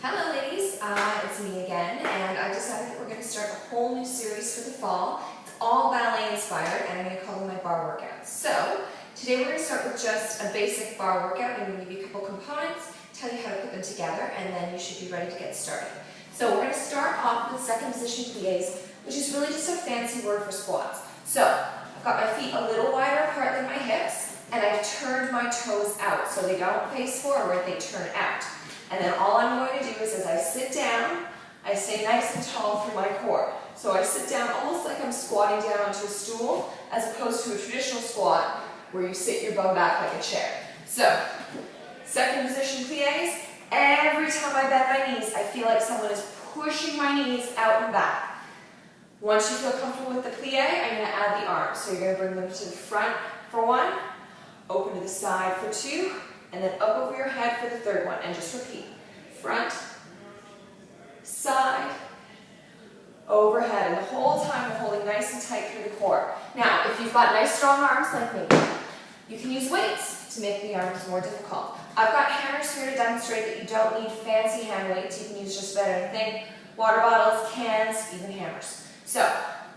Hello ladies, it's me again, and I decided that we're going to start a whole new series for the fall. It's all ballet inspired, and I'm going to call them my bar workouts. So, today we're going to start with just a basic bar workout. I'm going to give you a couple components, tell you how to put them together, and then you should be ready to get started. So we're going to start off with second position plies, which is really just a fancy word for squats. So, I've got my feet a little wider apart than my hips, and I've turned my toes out, so they don't face forward, they turn out. And then all I'm going to do is as I sit down, I stay nice and tall through my core. So I sit down almost like I'm squatting down onto a stool, as opposed to a traditional squat where you sit your bum back like a chair. So, second position plies. Every time I bend my knees, I feel like someone is pushing my knees out and back. Once you feel comfortable with the plie, I'm going to add the arms. So you're going to bring them to the front for one, open to the side for two, and then up over your head for the third one, and just repeat. Front, side, overhead, and the whole time I'm holding nice and tight through the core. Now, if you've got nice strong arms like me, you can use weights to make the arms more difficult. I've got hammers here to demonstrate that you don't need fancy hand weights. You can use just about anything. Water bottles, cans, even hammers. So,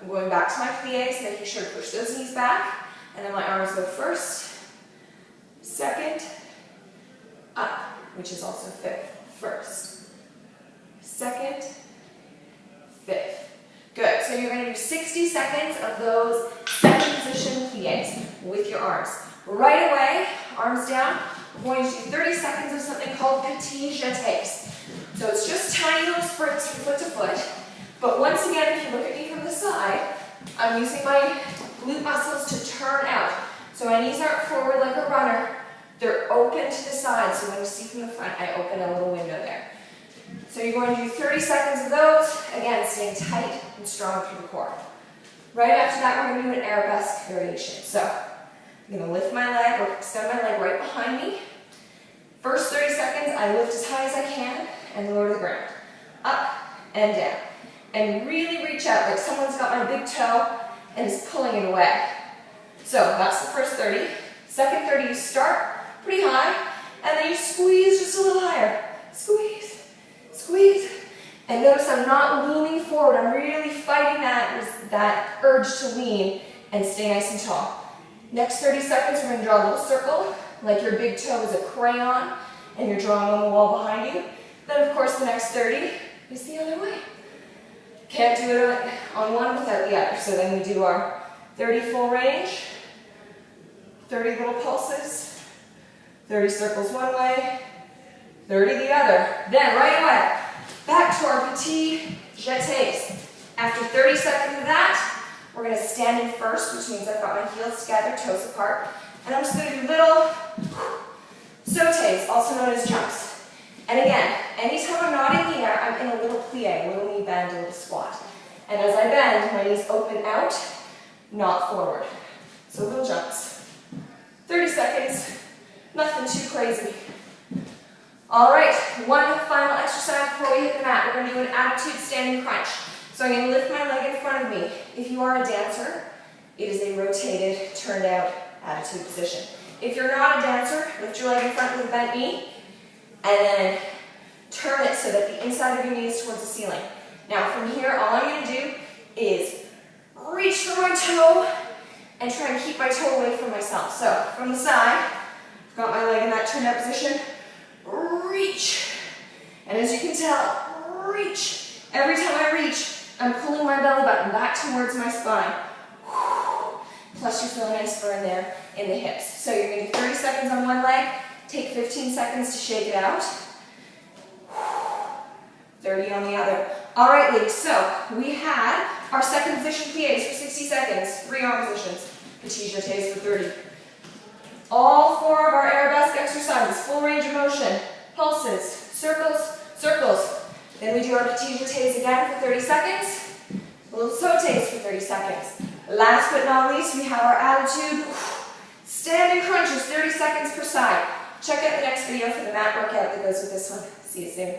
I'm going back to my plies, making sure to push those knees back, and then my arms go first, second, up, which is also fifth. First, second, fifth. Good. So you're going to do 60 seconds of those second position plies with your arms. Right away, arms down, we're going to do 30 seconds of something called Petite. So it's just tiny little sprints from foot to foot. But once again, if you look at me from the side, I'm using my glute muscles to turn out. So my knees aren't forward like a runner. They're open to the side, so when you see from the front, I open a little window there. So you're going to do 30 seconds of those, again, staying tight and strong through the core. Right after that, we're going to do an Arabesque variation. So, I'm going to lift my leg, or extend my leg right behind me. First 30 seconds, I lift as high as I can, and lower to the ground. Up and down. And really reach out, like someone's got my big toe, and is pulling it away. So, that's the first 30. Second 30, you start pretty high, and then you squeeze just a little higher. Squeeze, squeeze. And notice I'm not leaning forward. I'm really fighting that urge to lean and stay nice and tall. Next 30 seconds, we're going to draw a little circle, like your big toe is a crayon, and you're drawing on the wall behind you. Then, of course, the next 30 is the other way. Can't do it on one without the other. So then we do our 30 full range, 30 little pulses, 30 circles one way, 30 the other. Then right away, back to our Petite jetés. After 30 seconds of that, we're going to stand in first, which means I've got my heels together, toes apart. And I'm just going to do little sautes, also known as jumps. And again, anytime I'm not in the air, I'm in a little plie, a little knee bend, a little squat. And as I bend, my knees open out, not forward. So little jumps. 30 seconds. Nothing too crazy. All right, one final exercise before we hit the mat. We're going to do an attitude standing crunch. So I'm going to lift my leg in front of me. If you are a dancer, it is a rotated, turned out attitude position. If you're not a dancer, lift your leg in front with a bent knee, and then turn it so that the inside of your knee is towards the ceiling. Now from here, all I'm going to do is reach for my toe and try and keep my toe away from myself. So from the side, got my leg in that turned out position, reach. And as you can tell, reach. Every time I reach, I'm pulling my belly button back towards my spine. Plus you feel a nice burn there in the hips. So you're going to do 30 seconds on one leg, take 15 seconds to shake it out. 30 on the other. All right, ladies, so we had our second position plies for 60 seconds, 3 arm positions, Petite jetés for 30. All 4 of our Arabesque exercises, full range of motion, pulses, circles, circles. Then we do our Petite jetés again for 30 seconds, little sautes for 30 seconds. Last but not least, we have our attitude standing crunches, 30 seconds per side. Check out the next video for the mat workout that goes with this one. See you soon.